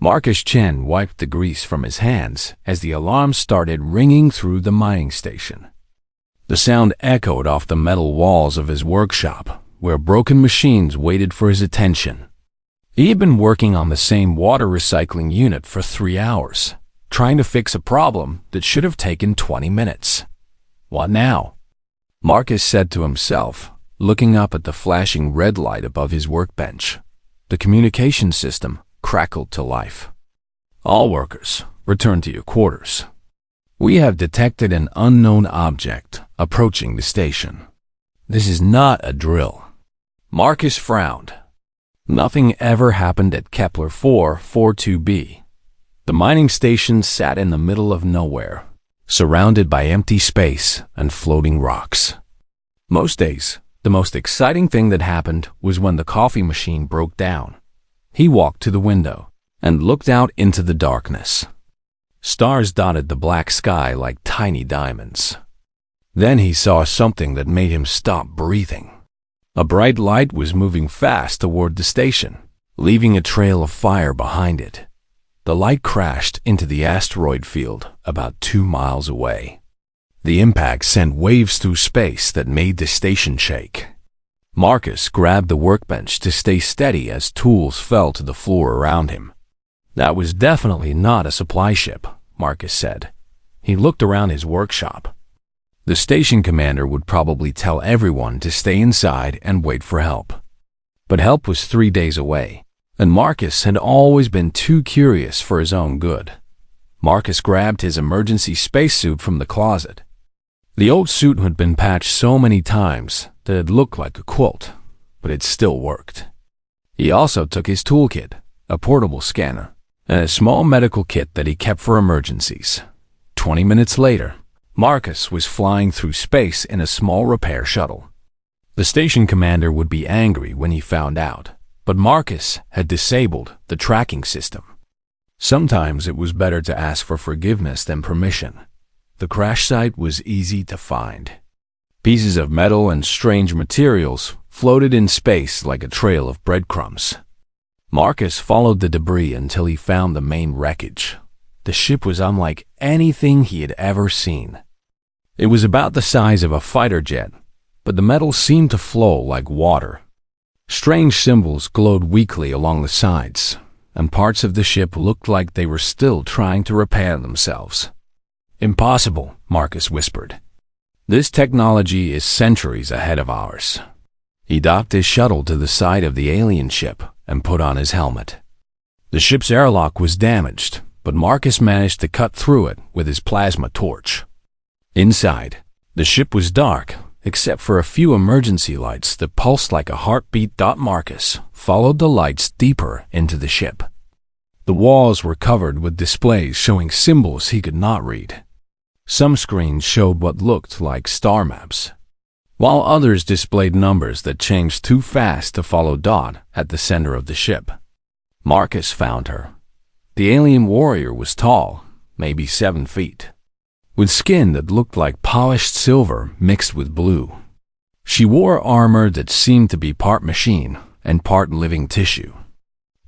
Marcus Chen wiped the grease from his hands as the alarm started ringing through the mining station. The sound echoed off the metal walls of his workshop, where broken machines waited for his attention. He had been working on the same water recycling unit for 3 hours, trying to fix a problem that should have taken 20 minutes. What now? Marcus said to himself, looking up at the flashing red light above his workbench. The communication system crackled to life. All workers, return to your quarters. We have detected an unknown object approaching the station. This is not a drill. Marcus frowned. Nothing ever happened at Kepler 442b. The mining station sat in the middle of nowhere, surrounded by empty space and floating rocks. Most days, the most exciting thing that happened was when the coffee machine broke down. He walked to the window and looked out into the darkness. Stars dotted the black sky like tiny diamonds. Then he saw something that made him stop breathing. A bright light was moving fast toward the station, leaving a trail of fire behind it. The light crashed into the asteroid field about 2 miles away. The impact sent waves through space that made the station shake. Marcus grabbed the workbench to stay steady as tools fell to the floor around him. That was definitely not a supply ship, Marcus said. He looked around his workshop. The station commander would probably tell everyone to stay inside and wait for help. But help was 3 days away, and Marcus had always been too curious for his own good. Marcus grabbed his emergency spacesuit from the closet. The old suit had been patched so many times that it looked like a quilt, but it still worked. He also took his toolkit, a portable scanner, and a small medical kit that he kept for emergencies. 20 minutes later, Marcus was flying through space in a small repair shuttle. The station commander would be angry when he found out, but Marcus had disabled the tracking system. Sometimes it was better to ask for forgiveness than permission. The crash site was easy to find. Pieces of metal and strange materials floated in space like a trail of breadcrumbs. Marcus followed the debris until he found the main wreckage. The ship was unlike anything he had ever seen. It was about the size of a fighter jet, but the metal seemed to flow like water. Strange symbols glowed weakly along the sides, and parts of the ship looked like they were still trying to repair themselves. Impossible, Marcus whispered. This technology is centuries ahead of ours. He docked his shuttle to the side of the alien ship and put on his helmet. The ship's airlock was damaged, but Marcus managed to cut through it with his plasma torch. Inside, the ship was dark, except for a few emergency lights that pulsed like a heartbeat. Marcus followed the lights deeper into the ship. The walls were covered with displays showing symbols he could not read. Some screens showed what looked like star maps, while others displayed numbers that changed too fast to follow. At the center of the ship, Marcus found her. The alien warrior was tall, maybe 7 feet, with skin that looked like polished silver mixed with blue. She wore armor that seemed to be part machine and part living tissue.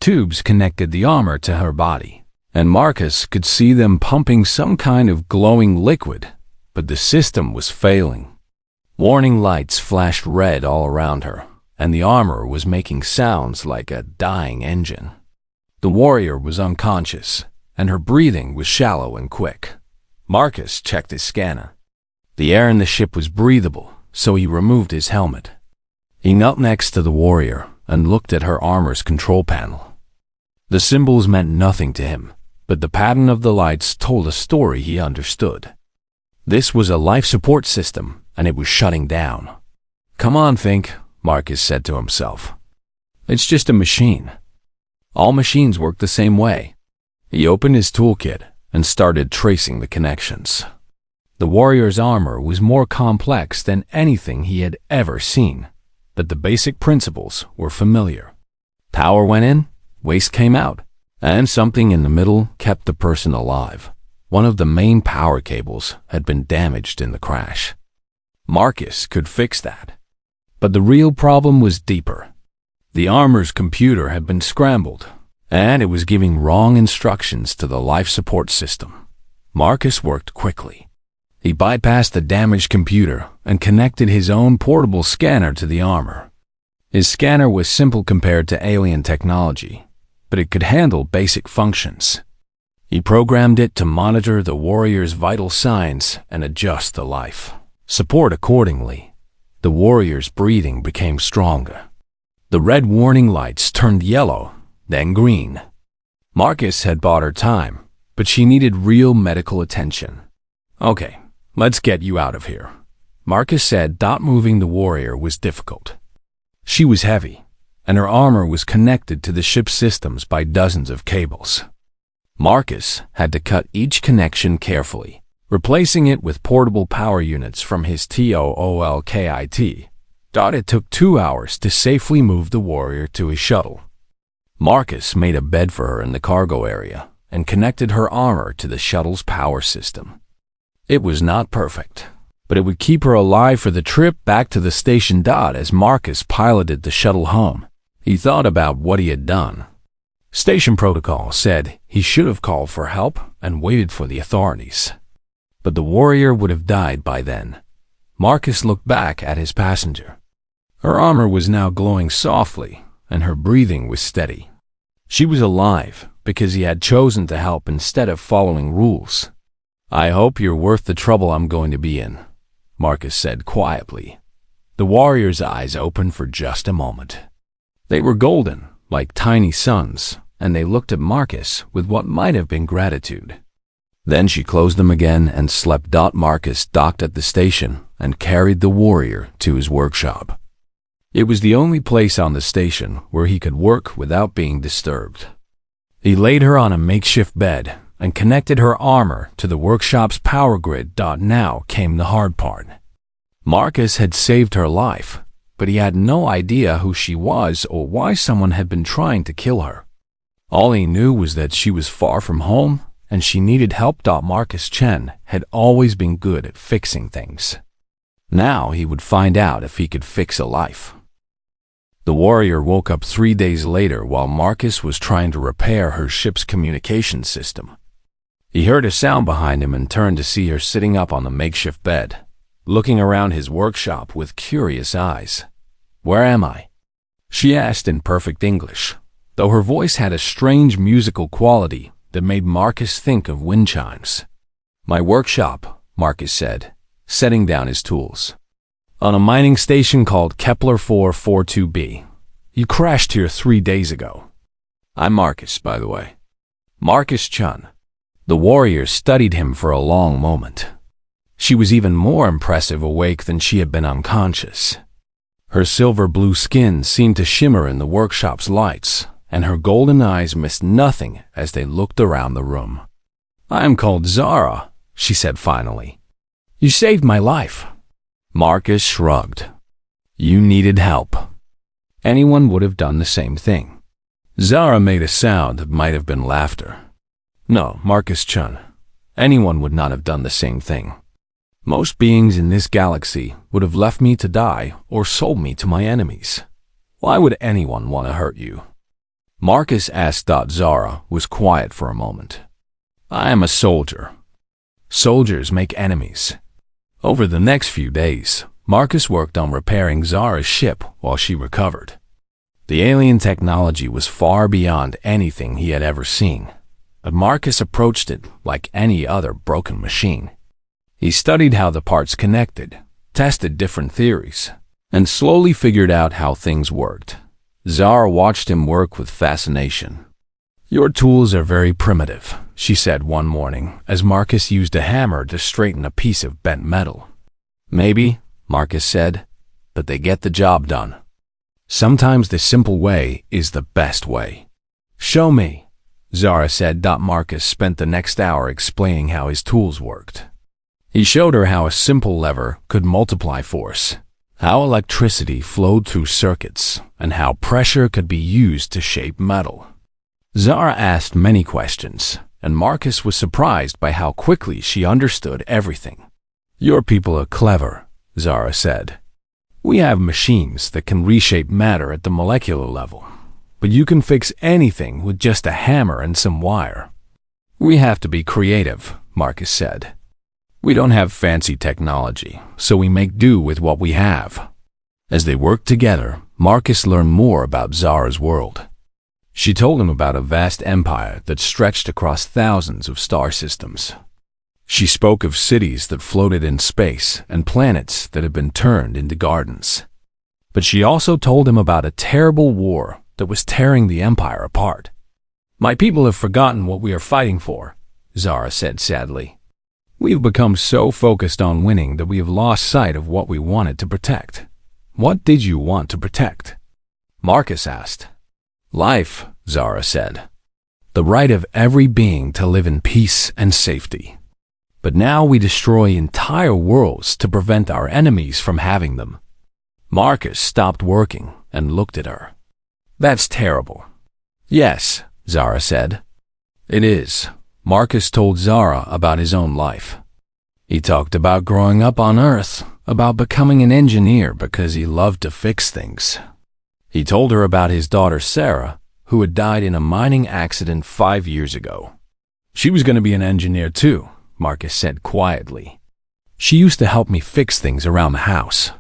Tubes connected the armor to her body, and Marcus could see them pumping some kind of glowing liquid, but the system was failing. Warning lights flashed red all around her, and the armor was making sounds like a dying engine. The warrior was unconscious, and her breathing was shallow and quick. Marcus checked his scanner. The air in the ship was breathable, so he removed his helmet. He knelt next to the warrior and looked at her armor's control panel. The symbols meant nothing to him, but the pattern of the lights told a story he understood. This was a life support system, and it was shutting down. "Come on, Fink," Marcus said to himself. "It's just a machine. All machines work the same way." He opened his toolkit and started tracing the connections. The warrior's armor was more complex than anything he had ever seen, but the basic principles were familiar. Power went in, waste came out, and something in the middle kept the person alive. One of the main power cables had been damaged in the crash. Marcus could fix that. But the real problem was deeper. The armor's computer had been scrambled, and it was giving wrong instructions to the life support system. Marcus worked quickly. He bypassed the damaged computer and connected his own portable scanner to the armor. His scanner was simple compared to alien technology, but it could handle basic functions. He programmed it to monitor the warrior's vital signs and adjust the life support accordingly. The warrior's breathing became stronger. The red warning lights turned yellow, then green. Marcus had bought her time, but she needed real medical attention. "Okay, let's get you out of here," Marcus said. Moving the warrior was difficult. She was heavy, and her armor was connected to the ship's systems by dozens of cables. Marcus had to cut each connection carefully, replacing it with portable power units from his TOOLKIT. It took 2 hours to safely move the warrior to his shuttle. Marcus made a bed for her in the cargo area and connected her armor to the shuttle's power system. It was not perfect, but it would keep her alive for the trip back to the station. As Marcus piloted the shuttle home, he thought about what he had done. Station protocol said he should have called for help and waited for the authorities. But the warrior would have died by then. Marcus looked back at his passenger. Her armor was now glowing softly, and her breathing was steady. She was alive because he had chosen to help instead of following rules. "I hope you're worth the trouble I'm going to be in," Marcus said quietly. The warrior's eyes opened for just a moment. They were golden, like tiny suns, and they looked at Marcus with what might have been gratitude. Then she closed them again and slept. Marcus docked at the station and carried the warrior to his workshop. It was the only place on the station where he could work without being disturbed. He laid her on a makeshift bed and connected her armor to the workshop's power grid. Now came the hard part. Marcus had saved her life, but he had no idea who she was or why someone had been trying to kill her. All he knew was that she was far from home and she needed help. Marcus Chen had always been good at fixing things. Now he would find out if he could fix a life. The warrior woke up 3 days later while Marcus was trying to repair her ship's communication system. He heard a sound behind him and turned to see her sitting up on the makeshift bed, looking around his workshop with curious eyes. "Where am I?" she asked in perfect English, though her voice had a strange musical quality that made Marcus think of wind chimes. "My workshop," Marcus said, setting down his tools. "On a mining station called Kepler 442b. You crashed here 3 days ago." "I'm Marcus, by the way." "Marcus Chun." The warrior studied him for a long moment. She was even more impressive awake than she had been unconscious. Her silver-blue skin seemed to shimmer in the workshop's lights, and her golden eyes missed nothing as they looked around the room. "I am called Zara," she said finally. "You saved my life." Marcus shrugged. "You needed help. Anyone would have done the same thing." Zara made a sound that might have been laughter. "No, Marcus Chun. Anyone would not have done the same thing. Most beings in this galaxy would have left me to die or sold me to my enemies. Why would anyone want to hurt you?" Marcus asked. Zara was quiet for a moment. "I am a soldier. Soldiers make enemies." Over the next few days, Marcus worked on repairing Zara's ship while she recovered. The alien technology was far beyond anything he had ever seen, but Marcus approached it like any other broken machine. He studied how the parts connected, tested different theories, and slowly figured out how things worked. Zara watched him work with fascination. "Your tools are very primitive," she said one morning as Marcus used a hammer to straighten a piece of bent metal. "Maybe," Marcus said, "but they get the job done. Sometimes the simple way is the best way." "Show me," Zara said. Marcus spent the next hour explaining how his tools worked. He showed her how a simple lever could multiply force, how electricity flowed through circuits, and how pressure could be used to shape metal. Zara asked many questions, and Marcus was surprised by how quickly she understood everything. "Your people are clever," Zara said. "We have machines that can reshape matter at the molecular level, but you can fix anything with just a hammer and some wire. We have to be creative, Marcus said. We don't have fancy technology, so we make do with what we have. As they worked together, Marcus learned more about Zara's world. She told him about a vast empire that stretched across thousands of star systems. She spoke of cities that floated in space and planets that had been turned into gardens. But she also told him about a terrible war that was tearing the empire apart. My people have forgotten what we are fighting for, Zara said sadly. We've become so focused on winning that we have lost sight of what we wanted to protect. What did you want to protect? Marcus asked. Life, Zara said. The right of every being to live in peace and safety. But now we destroy entire worlds to prevent our enemies from having them. Marcus stopped working and looked at her. That's terrible. Yes, Zara said. It is. Marcus told Zara about his own life. He talked about growing up on Earth, about becoming an engineer because he loved to fix things. He told her about his daughter Sarah, who had died in a mining accident 5 years ago. She was going to be an engineer too, Marcus said quietly. She used to help me fix things around the house.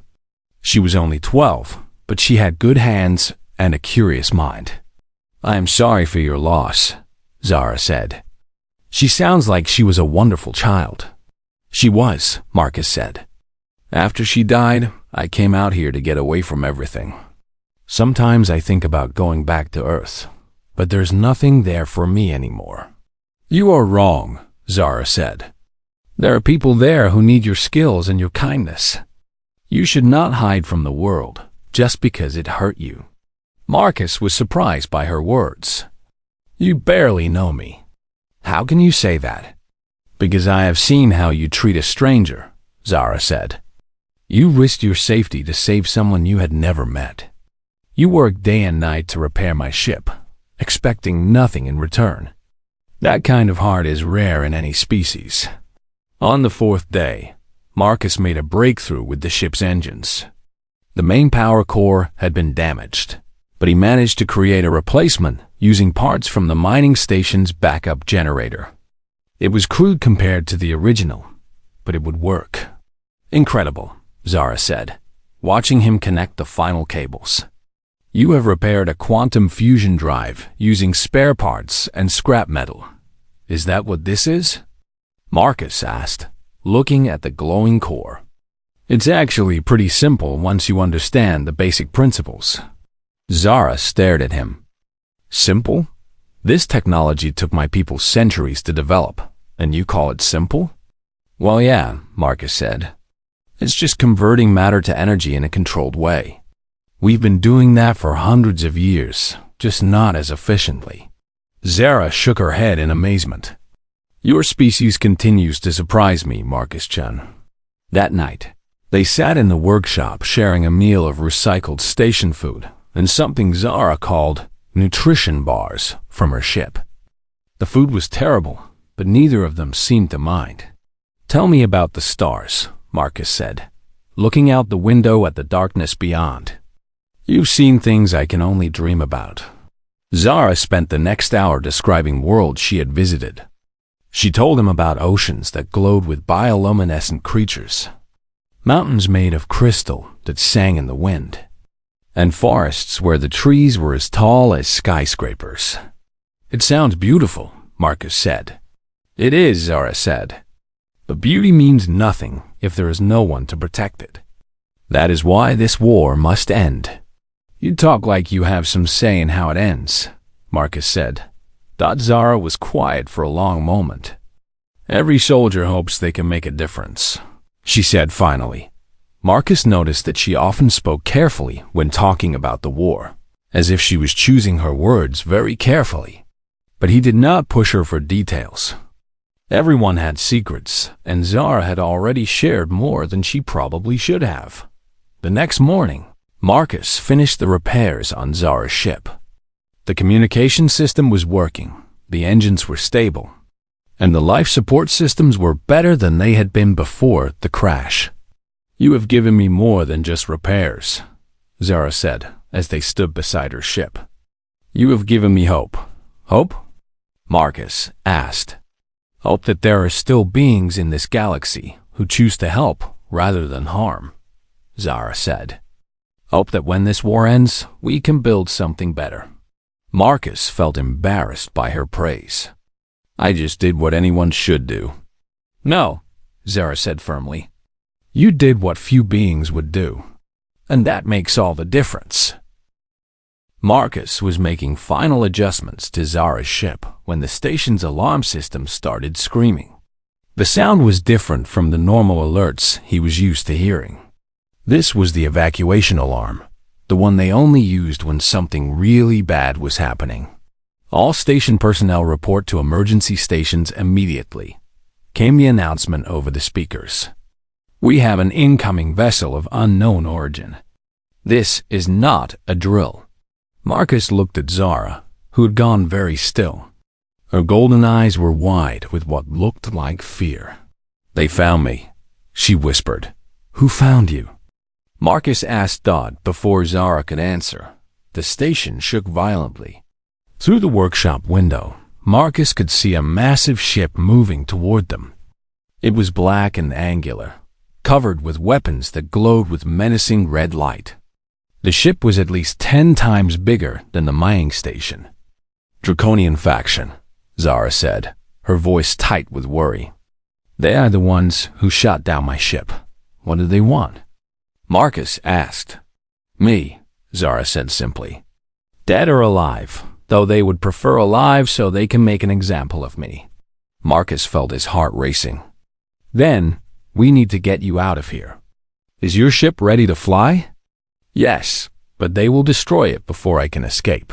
She was only 12, but she had good hands and a curious mind. I am sorry for your loss, Zara said. She sounds like she was a wonderful child. She was, Marcus said. After she died, I came out here to get away from everything. Sometimes I think about going back to Earth, but there's nothing there for me anymore. You are wrong, Zara said. There are people there who need your skills and your kindness. You should not hide from the world just because it hurt you. Marcus was surprised by her words. You barely know me. How can you say that? Because I have seen how you treat a stranger, Zara said. You risked your safety to save someone you had never met. You worked day and night to repair my ship, expecting nothing in return. That kind of heart is rare in any species. On the 4th day, Marcus made a breakthrough with the ship's engines. The main power core had been damaged, but he managed to create a replacement using parts from the mining station's backup generator. It was crude compared to the original, but it would work. Incredible, Zara said, watching him connect the final cables. You have repaired a quantum fusion drive using spare parts and scrap metal. Is that what this is? Marcus asked, looking at the glowing core. It's actually pretty simple once you understand the basic principles. Zara stared at him. Simple? This technology took my people centuries to develop, and you call it simple? Well, yeah, Marcus said. It's just converting matter to energy in a controlled way. We've been doing that for hundreds of years, just not as efficiently. Zara shook her head in amazement. Your species continues to surprise me, Marcus-chan. That night, they sat in the workshop sharing a meal of recycled station food and something Zara called nutrition bars from her ship. The food was terrible, but neither of them seemed to mind. Tell me about the stars, Marcus said, looking out the window at the darkness beyond. You've seen things I can only dream about. Zara spent the next hour describing worlds she had visited. She told him about oceans that glowed with bioluminescent creatures, mountains made of crystal that sang in the wind, and forests where the trees were as tall as skyscrapers. It sounds beautiful, Marcus said. It is, Zara said. But beauty means nothing if there is no one to protect it. That is why this war must end. You talk like you have some say in how it ends, Marcus said. Zara was quiet for a long moment. Every soldier hopes they can make a difference, she said finally. Marcus noticed that she often spoke carefully when talking about the war, as if she was choosing her words very carefully. But he did not push her for details. Everyone had secrets, and Zara had already shared more than she probably should have. The next morning, Marcus finished the repairs on Zara's ship. The communication system was working, the engines were stable, and the life support systems were better than they had been before the crash. You have given me more than just repairs, Zara said as they stood beside her ship. You have given me hope. Hope? Marcus asked. Hope that there are still beings in this galaxy who choose to help rather than harm, Zara said. Hope that when this war ends, we can build something better. Marcus felt embarrassed by her praise. I just did what anyone should do. No, Zara said firmly. You did what few beings would do, and that makes all the difference. Marcus was making final adjustments to Zara's ship when the station's alarm system started screaming. The sound was different from the normal alerts he was used to hearing. This was the evacuation alarm, the one they only used when something really bad was happening. All station personnel report to emergency stations immediately, came the announcement over the speakers. We have an incoming vessel of unknown origin. This is not a drill. Marcus looked at Zara, who had gone very still. Her golden eyes were wide with what looked like fear. They found me, she whispered. Who found you? Marcus asked Dodd before Zara could answer. The station shook violently. Through the workshop window, Marcus could see a massive ship moving toward them. It was black and angular, covered with weapons that glowed with menacing red light. The ship was at least 10 times bigger than the mining station. Draconian faction, Zara said, her voice tight with worry. They are the ones who shot down my ship. What do they want? Marcus asked. Me, Zara said simply. Dead or alive, though they would prefer alive so they can make an example of me. Marcus felt his heart racing. Then, we need to get you out of here. Is your ship ready to fly? Yes, but they will destroy it before I can escape.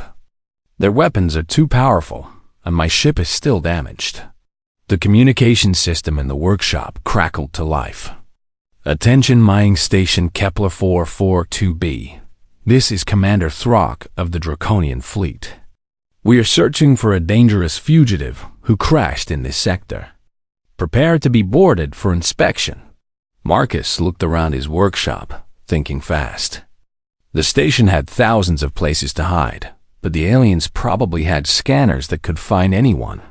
Their weapons are too powerful, and my ship is still damaged. The communication system in the workshop crackled to life. Attention mining station Kepler 442b. This is Commander Throck of the Draconian Fleet. We are searching for a dangerous fugitive who crashed in this sector. Prepare to be boarded for inspection. Marcus looked around his workshop, thinking fast. The station had thousands of places to hide, but the aliens probably had scanners that could find anyone.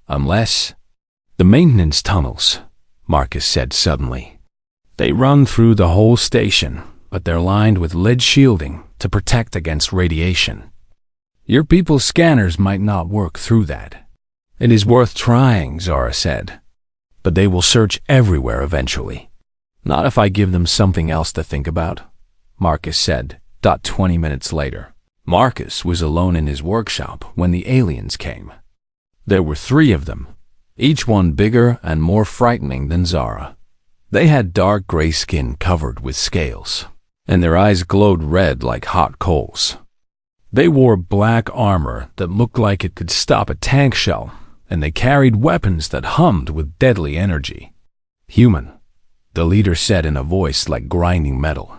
Unless... The maintenance tunnels, Marcus said suddenly. They run through the whole station, but they're lined with lead shielding to protect against radiation. Your people's scanners might not work through that. It is worth trying, Zara said. But they will search everywhere eventually. Not if I give them something else to think about, Marcus said. 20 minutes later, Marcus was alone in his workshop when the aliens came. There were 3 of them, each one bigger and more frightening than Zara. They had dark gray skin covered with scales, and their eyes glowed red like hot coals. They wore black armor that looked like it could stop a tank shell, and they carried weapons that hummed with deadly energy. Human, the leader said in a voice like grinding metal.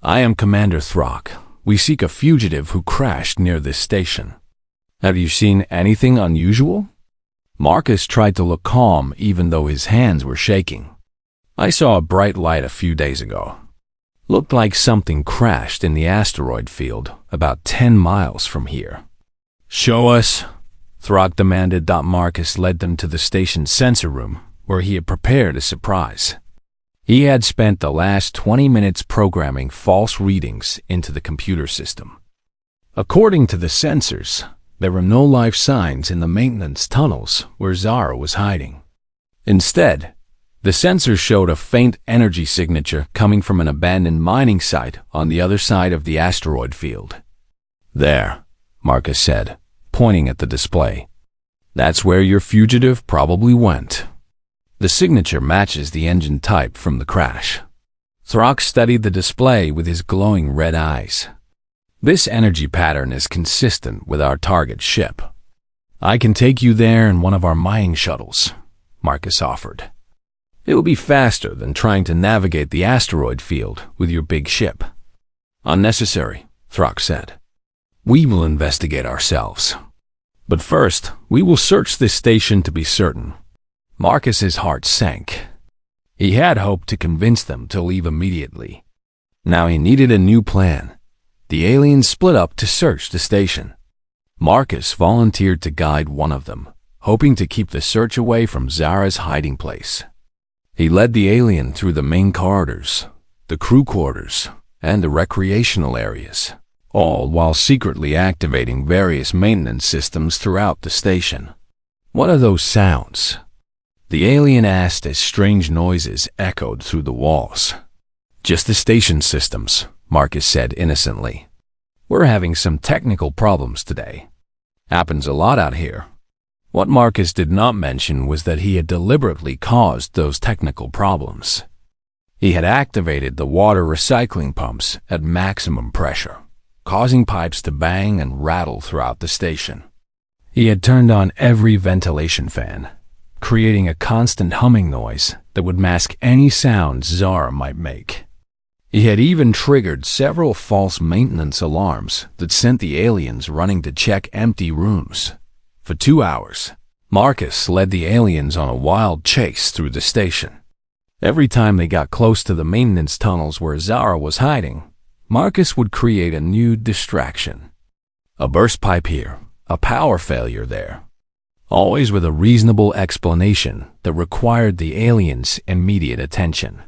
I am Commander Throck. We seek a fugitive who crashed near this station. Have you seen anything unusual? Marcus tried to look calm even though his hands were shaking. I saw a bright light a few days ago. Looked like something crashed in the asteroid field about 10 miles from here. Show us, Throck demanded. Marcus led them to the station's sensor room, where he had prepared a surprise. He had spent the last 20 minutes programming false readings into the computer system. According to the sensors, there were no life signs in the maintenance tunnels where Zara was hiding. Instead, the sensors showed a faint energy signature coming from an abandoned mining site on the other side of the asteroid field. There, Marcus said, pointing at the display. That's where your fugitive probably went. The signature matches the engine type from the crash. Throck studied the display with his glowing red eyes. This energy pattern is consistent with our target ship. I can take you there in one of our mining shuttles, Marcus offered. It will be faster than trying to navigate the asteroid field with your big ship. Unnecessary, Throck said. We will investigate ourselves. But first, we will search this station to be certain. Marcus's heart sank. He had hoped to convince them to leave immediately. Now he needed a new plan. The aliens split up to search the station. Marcus volunteered to guide one of them, hoping to keep the search away from Zara's hiding place. He led the alien through the main corridors, the crew quarters, and the recreational areas, all while secretly activating various maintenance systems throughout the station. "What are those sounds?" the alien asked as strange noises echoed through the walls. "Just the station systems," Marcus said innocently. "We're having some technical problems today. Happens a lot out here." What Marcus did not mention was that he had deliberately caused those technical problems. He had activated the water recycling pumps at maximum pressure, causing pipes to bang and rattle throughout the station. He had turned on every ventilation fan, creating a constant humming noise that would mask any sound Zara might make. He had even triggered several false maintenance alarms that sent the aliens running to check empty rooms. For 2 hours, Marcus led the aliens on a wild chase through the station. Every time they got close to the maintenance tunnels where Zara was hiding, Marcus would create a new distraction. A burst pipe here, a power failure there. Always with a reasonable explanation that required the aliens' immediate attention.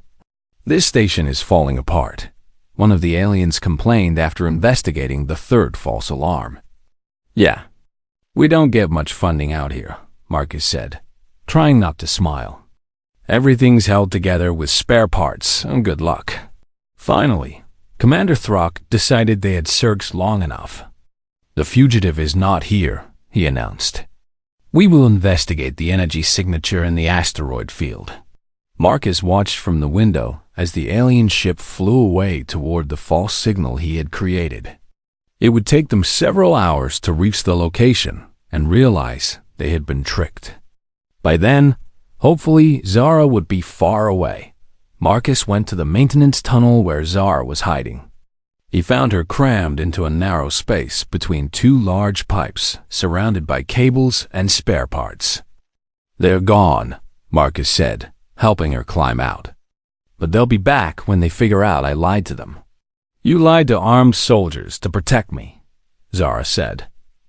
"This station is falling apart," one of the aliens complained after investigating the third false alarm. "Yeah, we don't get much funding out here," Marcus said, trying not to smile. "Everything's held together with spare parts and good luck." Finally, Commander Throck decided they had searched long enough. "The fugitive is not here," he announced. "We will investigate the energy signature in the asteroid field." Marcus watched from the window as the alien ship flew away toward the false signal he had created. It would take them several hours to reach the location and realize they had been tricked. By then, hopefully, Zara would be far away. Marcus went to the maintenance tunnel where Zara was hiding. He found her crammed into a narrow space between two large pipes surrounded by cables and spare parts. "They're gone," Marcus said, helping her climb out. "But they'll be back when they figure out I lied to them." "You lied to armed soldiers to protect me," Zara said,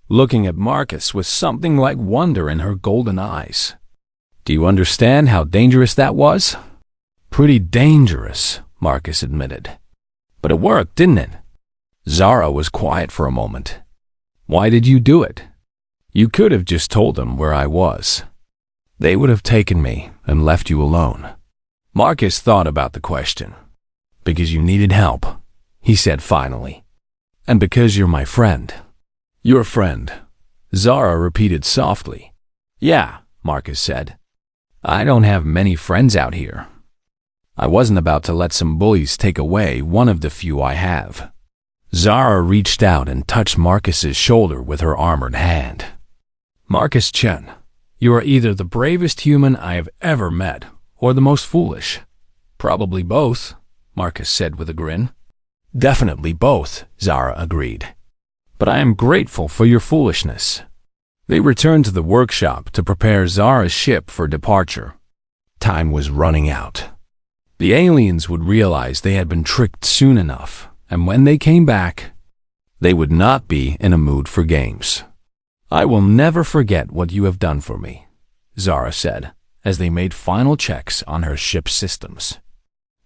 looking at Marcus with something like wonder in her golden eyes. "Do you understand how dangerous that was?" "Pretty dangerous," Marcus admitted. "But it worked, didn't it?" Zara was quiet for a moment. "Why did you do it?" "You could have just told them where I was. They would have taken me and left you alone." Marcus thought about the question. "Because you needed help," he said finally. "And because you're my friend." "Your friend," Zara repeated softly. "Yeah," Marcus said. "I don't have many friends out here. I wasn't about to let some bullies take away one of the few I have." Zara reached out and touched Marcus's shoulder with her armored hand. "Marcus Chen, you are either the bravest human I have ever met, or the most foolish." "Probably both," Marcus said with a grin. "Definitely both," Zara agreed. "But I am grateful for your foolishness." They returned to the workshop to prepare Zara's ship for departure. Time was running out. The aliens would realize they had been tricked soon enough, and when they came back, they would not be in a mood for games. "I will never forget what you have done for me," Zara said, as they made final checks on her ship's systems.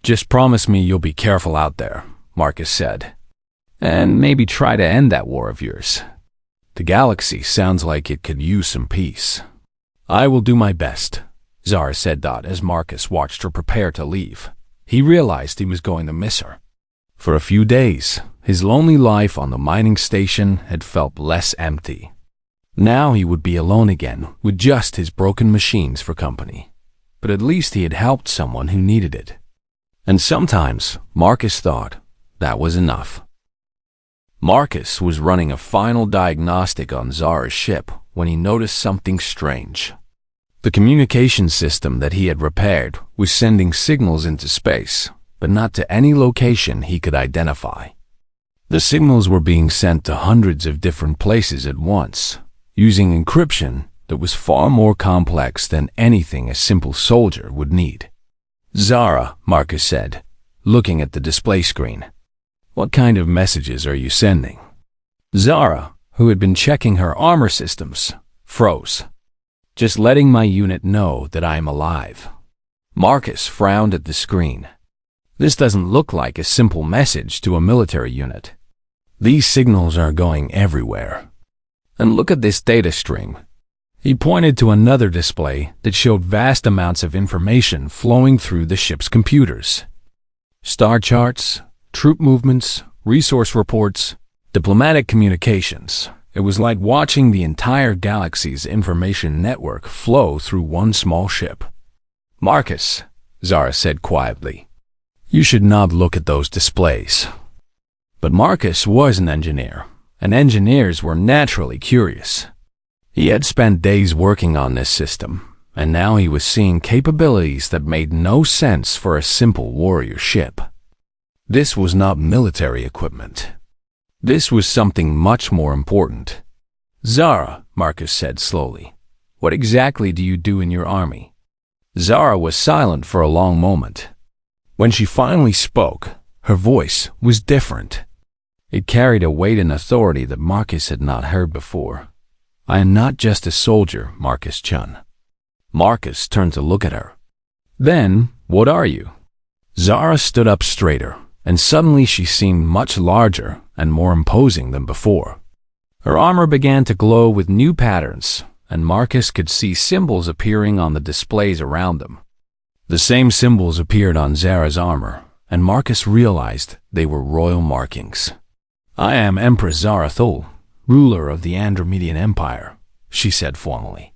"Just promise me you'll be careful out there," Marcus said. "And maybe try to end that war of yours. The galaxy sounds like it could use some peace." "I will do my best," Zara said as Marcus watched her prepare to leave. He realized he was going to miss her. For a few days, his lonely life on the mining station had felt less empty. Now he would be alone again with just his broken machines for company. But at least he had helped someone who needed it. And sometimes, Marcus thought, that was enough. Marcus was running a final diagnostic on Zara's ship when he noticed something strange. The communication system that he had repaired was sending signals into space, but not to any location he could identify. The signals were being sent to hundreds of different places at once, using encryption that was far more complex than anything a simple soldier would need. "Zara," Marcus said, looking at the display screen. "What kind of messages are you sending?" Zara, who had been checking her armor systems, froze. "Just letting my unit know that I am alive." Marcus frowned at the screen. "This doesn't look like a simple message to a military unit. These signals are going everywhere. And look at this data stream." He pointed to another display that showed vast amounts of information flowing through the ship's computers. Star charts, troop movements, resource reports, diplomatic communications. It was like watching the entire galaxy's information network flow through one small ship. "Marcus," Zara said quietly, "you should not look at those displays." But Marcus was an engineer, and engineers were naturally curious. He had spent days working on this system, and now he was seeing capabilities that made no sense for a simple warrior ship. This was not military equipment. This was something much more important. "Zara," Marcus said slowly, "what exactly do you do in your army?" Zara was silent for a long moment. When she finally spoke, her voice was different. It carried a weight and authority that Marcus had not heard before. "I am not just a soldier, Marcus Chun." Marcus turned to look at her. "Then, what are you?" Zara stood up straighter, and suddenly she seemed much larger and more imposing than before. Her armor began to glow with new patterns, and Marcus could see symbols appearing on the displays around them. The same symbols appeared on Zara's armor, and Marcus realized they were royal markings. "I am Empress Zara Thul, ruler of the Andromedian Empire," she said formally.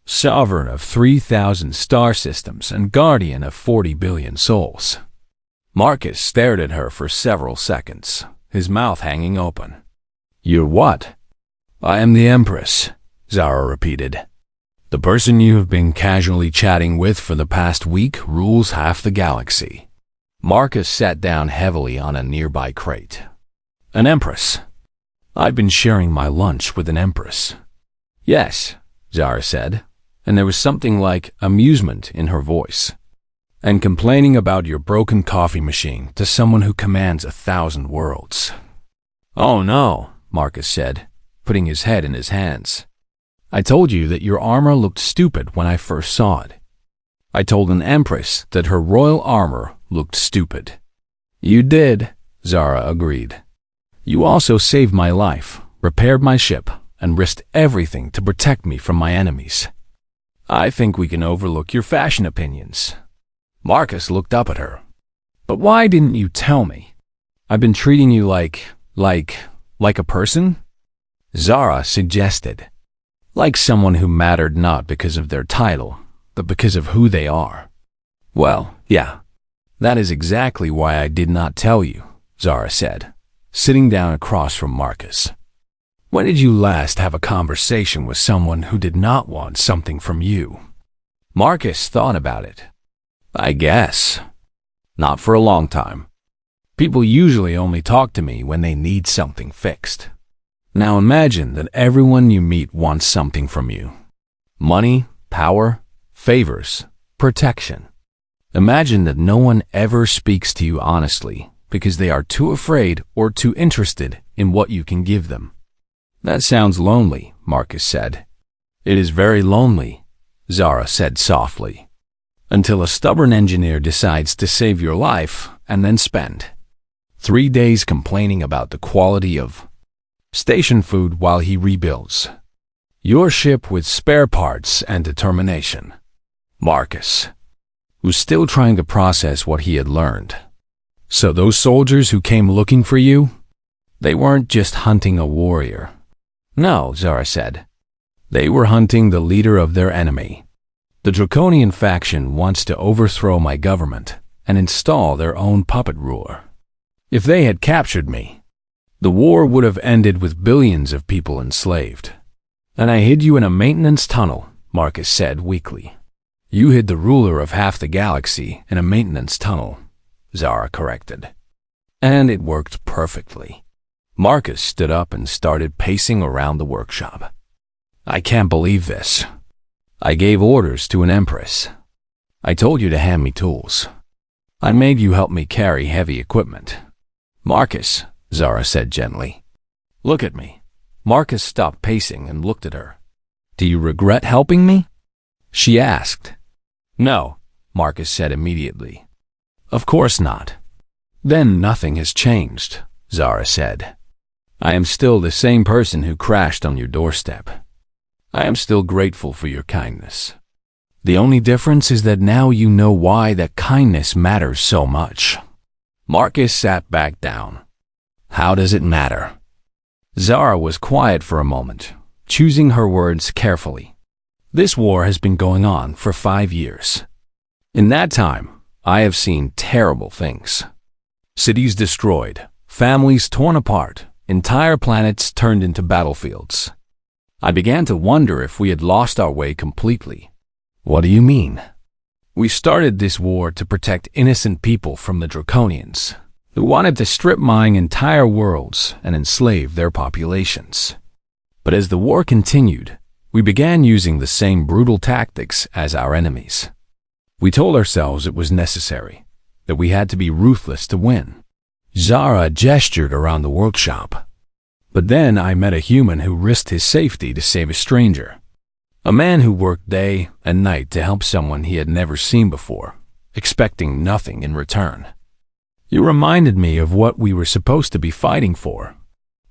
"Sovereign of 3,000 star systems and guardian of 40 billion souls." Marcus stared at her for several seconds, his mouth hanging open. "You're what?" "I am the Empress," Zara repeated. "The person you have been casually chatting with for the past week rules half the galaxy." Marcus sat down heavily on a nearby crate. "An Empress? I've been sharing my lunch with an Empress." "Yes," Zara said, and there was something like amusement in her voice. "And complaining about your broken coffee machine to someone who commands 1,000 worlds." "Oh no," Marcus said, putting his head in his hands. "I told you that your armor looked stupid when I first saw it. I told an Empress that her royal armor looked stupid." "You did," Zara agreed. "You also saved my life, repaired my ship, and risked everything to protect me from my enemies. I think we can overlook your fashion opinions." Marcus looked up at her. "But why didn't you tell me? I've been treating you like a person?" Zara suggested. "Like someone who mattered not because of their title, but because of who they are." "Well, yeah, that is exactly why I did not tell you," Zara said, sitting down across from Marcus. "When did you last have a conversation with someone who did not want something from you?" Marcus thought about it. "I guess. Not for a long time. People usually only talk to me when they need something fixed. Now imagine that everyone you meet wants something from you. Money, power, favors, protection. Imagine that no one ever speaks to you honestly because they are too afraid or too interested in what you can give them." "That sounds lonely," Marcus said. "It is very lonely," Zara said softly, "until a stubborn engineer decides to save your life and then spend 3 days complaining about the quality of station food while he rebuilds your ship with spare parts and determination." Marcus was still trying to process what he had learned. "So those soldiers who came looking for you, they weren't just hunting a warrior." "No," Zara said. "They were hunting the leader of their enemy. The Draconian faction wants to overthrow my government and install their own puppet ruler. If they had captured me, the war would have ended with billions of people enslaved." "And I hid you in a maintenance tunnel," Marcus said weakly. "You hid the ruler of half the galaxy in a maintenance tunnel," Zara corrected. "And it worked perfectly." Marcus stood up and started pacing around the workshop. "I can't believe this. I gave orders to an Empress. I told you to hand me tools. I made you help me carry heavy equipment." "Marcus," Zara said gently, "look at me. Marcus stopped pacing and looked at her. "Do you regret helping me?" she asked. "No," Marcus said immediately. "Of course not." "Then nothing has changed," Zara said. "I am still the same person who crashed on your doorstep. I am still grateful for your kindness. The only difference is that now you know why that kindness matters so much." Marcus sat back down. "How does it matter?" Zara was quiet for a moment, choosing her words carefully. "This war has been going on for 5 years. In that time, I have seen terrible things. Cities destroyed, families torn apart, entire planets turned into battlefields. I began to wonder if we had lost our way completely." "What do you mean?" "We started this war to protect innocent people from the Draconians, who wanted to strip mine entire worlds and enslave their populations. But as the war continued, we began using the same brutal tactics as our enemies. We told ourselves it was necessary, that we had to be ruthless to win." Zara gestured around the workshop. "But then I met a human who risked his safety to save a stranger. A man who worked day and night to help someone he had never seen before, expecting nothing in return. You reminded me of what we were supposed to be fighting for."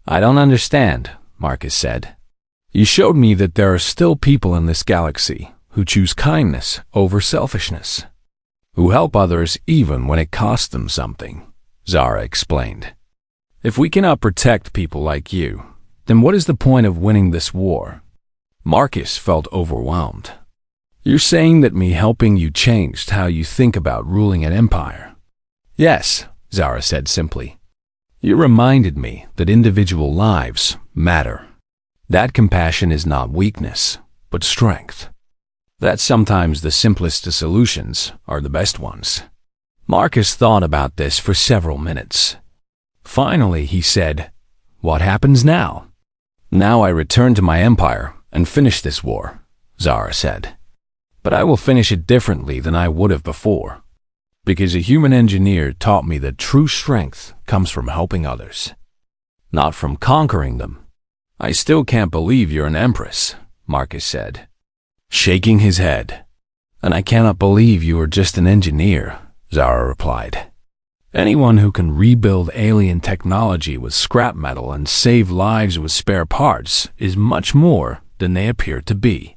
"I don't understand," Marcus said. "You showed me that there are still people in this galaxy who choose kindness over selfishness, who help others even when it costs them something," Zara explained. "If we cannot protect people like you, then what is the point of winning this war?" Marcus felt overwhelmed. "You're saying that me helping you changed how you think about ruling an empire?" "Yes," Zara said simply. "You reminded me that individual lives matter. That compassion is not weakness, but strength. That sometimes the simplest of solutions are the best ones." Marcus thought about this for several minutes. Finally, he said, "What happens now?" "Now I return to my empire and finish this war," Zara said. "But I will finish it differently than I would have before, because a human engineer taught me that true strength comes from helping others, not from conquering them." "I still can't believe you're an empress," Marcus said, shaking his head. "And I cannot believe you are just an engineer," Zara replied. "Anyone who can rebuild alien technology with scrap metal and save lives with spare parts is much more than they appear to be."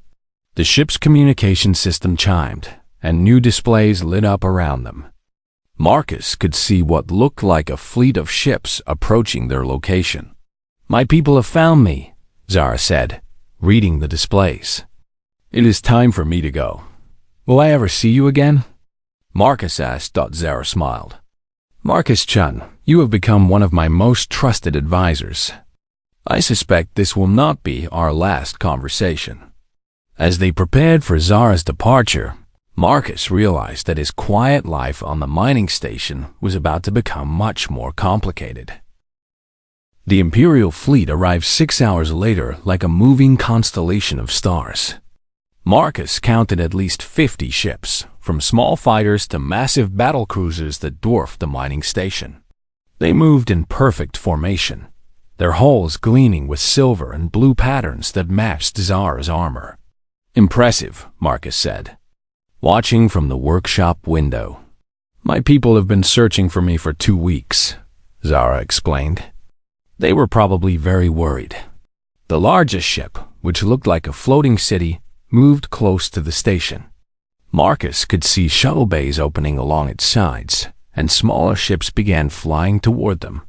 The ship's communication system chimed, and new displays lit up around them. Marcus could see what looked like a fleet of ships approaching their location. "My people have found me," Zara said, reading the displays. "It is time for me to go. Will I ever see you again?" Marcus asked. Zara smiled. "Marcus-chan, you have become one of my most trusted advisors. I suspect this will not be our last conversation." As they prepared for Zara's departure, Marcus realized that his quiet life on the mining station was about to become much more complicated. The Imperial fleet arrived 6 hours later like a moving constellation of stars. Marcus counted at least 50 ships, from small fighters to massive battle cruisers that dwarfed the mining station. They moved in perfect formation, their hulls gleaming with silver and blue patterns that matched Zara's armor. "Impressive," Marcus said, watching from the workshop window. "My people have been searching for me for 2 weeks," Zara explained. They were probably very worried. The largest ship, which looked like a floating city, moved close to the station. Marcus could see shuttle bays opening along its sides, and smaller ships began flying toward them.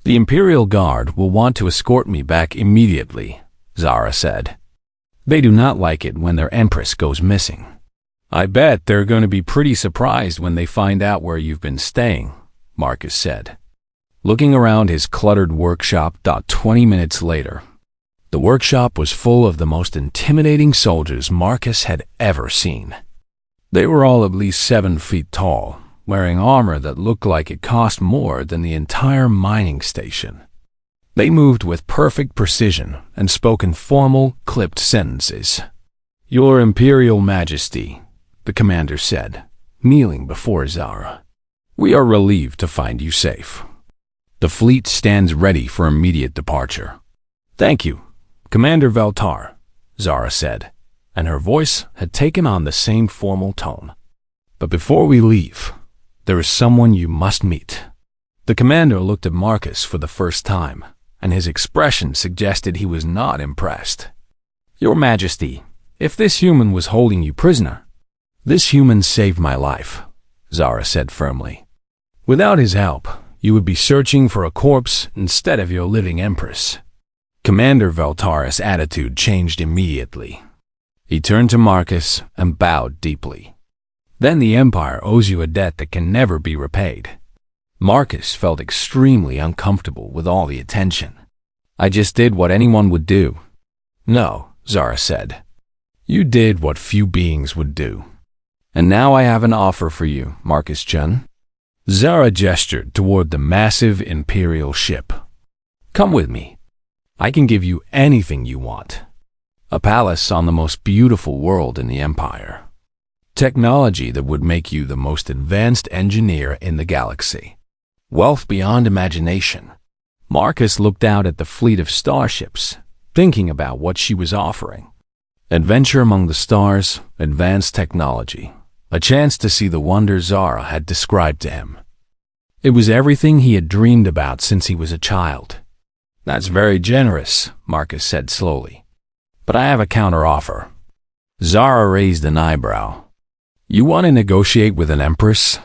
"The Imperial Guard will want to escort me back immediately," Zara said. "They do not like it when their empress goes missing." "I bet they're going to be pretty surprised when they find out where you've been staying," Marcus said, looking around his cluttered workshop. 20 minutes later, the workshop was full of the most intimidating soldiers Marcus had ever seen. They were all at least 7 feet tall, wearing armor that looked like it cost more than the entire mining station. They moved with perfect precision and spoke in formal, clipped sentences. "Your Imperial Majesty," the commander said, kneeling before Zara, "we are relieved to find you safe. The fleet stands ready for immediate departure." "Thank you," Commander Veltar, Zara said, and her voice had taken on the same formal tone. But before we leave, there is someone you must meet. The commander looked at Marcus for the first time, and his expression suggested he was not impressed. Your Majesty, if this human was holding you prisoner, this human saved my life, Zara said firmly. Without his help, you would be searching for a corpse instead of your living empress. Commander Veltar's attitude changed immediately. He turned to Marcus and bowed deeply. Then the Empire owes you a debt that can never be repaid. Marcus felt extremely uncomfortable with all the attention. I just did what anyone would do. No, Zara said. You did what few beings would do. And now I have an offer for you, Marcus-Chun. Zara gestured toward the massive Imperial ship. Come with me. I can give you anything you want. A palace on the most beautiful world in the Empire. Technology that would make you the most advanced engineer in the galaxy. Wealth beyond imagination. Marcus looked out at the fleet of starships, thinking about what she was offering. Adventure among the stars, advanced technology, a chance to see the wonder Zara had described to him. It was everything he had dreamed about since he was a child. That's very generous, Marcus said slowly. But I have a counteroffer. Zara raised an eyebrow. You want to negotiate with an empress?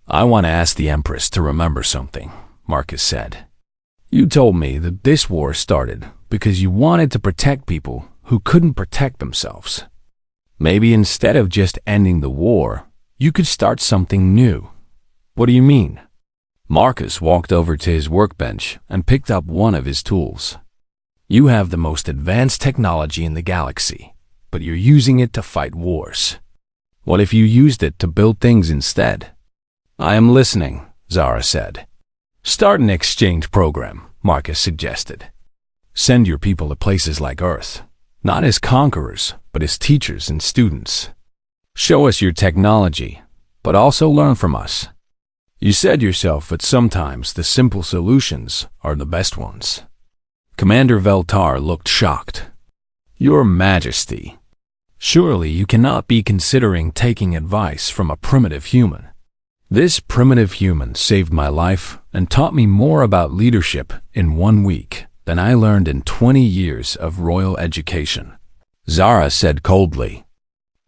I want to ask the empress to remember something, Marcus said. You told me that this war started because you wanted to protect people who couldn't protect themselves. Maybe instead of just ending the war, you could start something new. What do you mean? Marcus walked over to his workbench and picked up one of his tools. You have the most advanced technology in the galaxy, but you're using it to fight wars. What if you used it to build things instead? I am listening, Zara said. Start an exchange program, Marcus suggested. Send your people to places like Earth, not as conquerors, but as teachers and students. Show us your technology, but also learn from us. You said yourself that sometimes the simple solutions are the best ones. Commander Veltar looked shocked. Your Majesty, surely you cannot be considering taking advice from a primitive human. This primitive human saved my life and taught me more about leadership in 1 week than I learned in 20 years of royal education. Zara said coldly.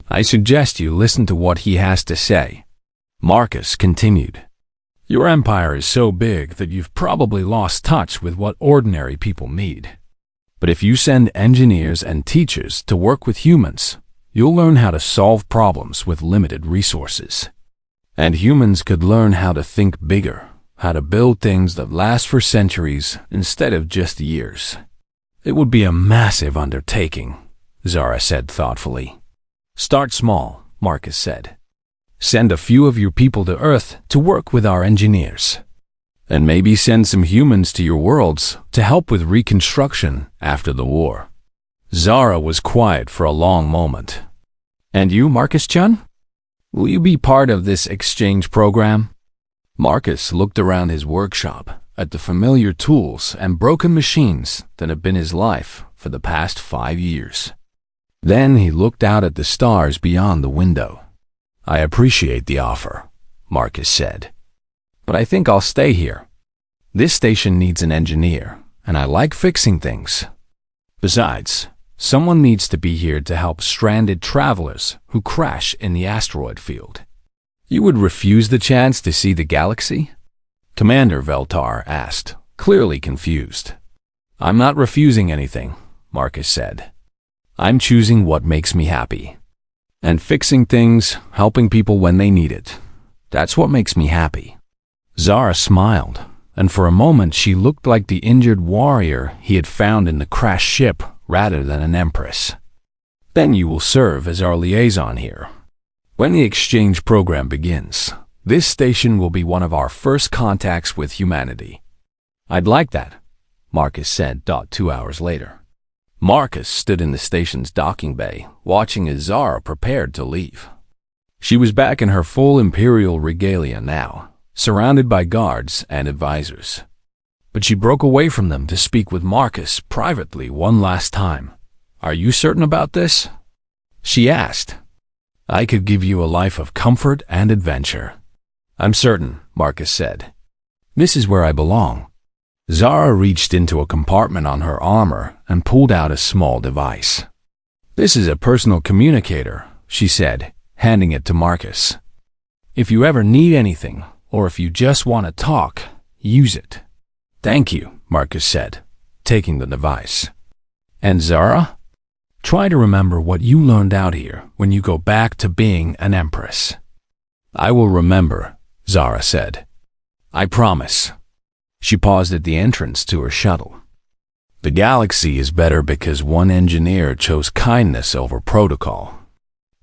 I suggest you listen to what he has to say. Marcus continued. Your empire is so big that you've probably lost touch with what ordinary people need. But if you send engineers and teachers to work with humans, you'll learn how to solve problems with limited resources. And humans could learn how to think bigger, how to build things that last for centuries instead of just years. It would be a massive undertaking, Zara said thoughtfully. Start small, Marcus said. Send a few of your people to Earth to work with our engineers. And maybe send some humans to your worlds to help with reconstruction after the war. Zara was quiet for a long moment. And you, Marcus-Chun? Will you be part of this exchange program? Marcus looked around his workshop at the familiar tools and broken machines that had been his life for the past 5 years. Then he looked out at the stars beyond the window. I appreciate the offer, Marcus said. But I think I'll stay here. This station needs an engineer, and I like fixing things. Besides, someone needs to be here to help stranded travelers who crash in the asteroid field. You would refuse the chance to see the galaxy? Commander Veltar asked, clearly confused. I'm not refusing anything, Marcus said. I'm choosing what makes me happy. And fixing things, helping people when they need it. That's what makes me happy. Zara smiled, and for a moment she looked like the injured warrior he had found in the crashed ship rather than an empress. Then you will serve as our liaison here. When the exchange program begins, this station will be one of our first contacts with humanity. I'd like that, Marcus said 2 hours later. Marcus stood in the station's docking bay, watching as Zara prepared to leave. She was back in her full imperial regalia now, surrounded by guards and advisors. But she broke away from them to speak with Marcus privately one last time. "Are you certain about this?" she asked. "I could give you a life of comfort and adventure." "I'm certain," Marcus said. "This is where I belong." Zara reached into a compartment on her armor and pulled out a small device. "This is a personal communicator," she said, handing it to Marcus. "If you ever need anything, or if you just want to talk, use it." "Thank you," Marcus said, taking the device. "And Zara? Try to remember what you learned out here when you go back to being an empress." "I will remember," Zara said. "I promise." She paused at the entrance to her shuttle. "The galaxy is better because one engineer chose kindness over protocol."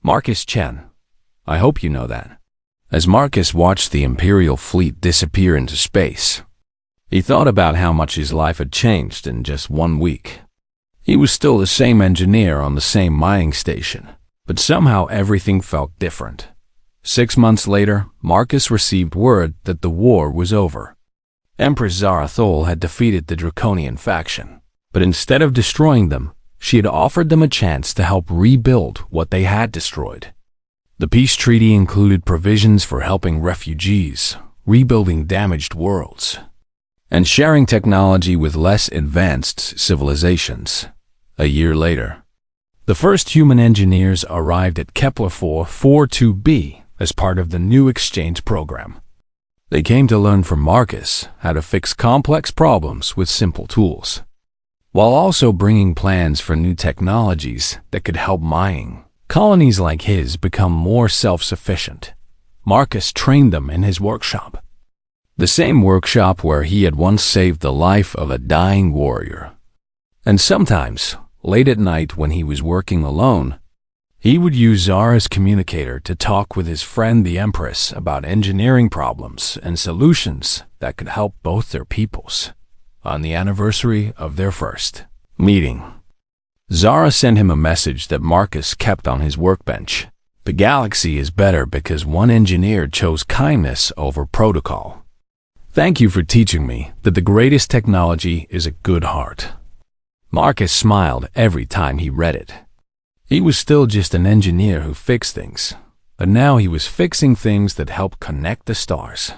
Marcus Chen. I hope you know that. As Marcus watched the Imperial fleet disappear into space, he thought about how much his life had changed in just 1 week. He was still the same engineer on the same mining station, but somehow everything felt different. 6 months later, Marcus received word that the war was over. Empress Zara Thol had defeated the Draconian faction, but instead of destroying them, she had offered them a chance to help rebuild what they had destroyed. The peace treaty included provisions for helping refugees, rebuilding damaged worlds, and sharing technology with less advanced civilizations. A year later, the first human engineers arrived at Kepler 442b as part of the new exchange program. They came to learn from Marcus how to fix complex problems with simple tools, while also bringing plans for new technologies that could help mining colonies like his become more self-sufficient. Marcus trained them in his workshop, the same workshop where he had once saved the life of a dying warrior. And sometimes, late at night when he was working alone, he would use Zara's communicator to talk with his friend the Empress about engineering problems and solutions that could help both their peoples. On the anniversary of their first meeting, Zara sent him a message that Marcus kept on his workbench. "The galaxy is better because one engineer chose kindness over protocol. Thank you for teaching me that the greatest technology is a good heart." Marcus smiled every time he read it. He was still just an engineer who fixed things, but now he was fixing things that help connect the stars.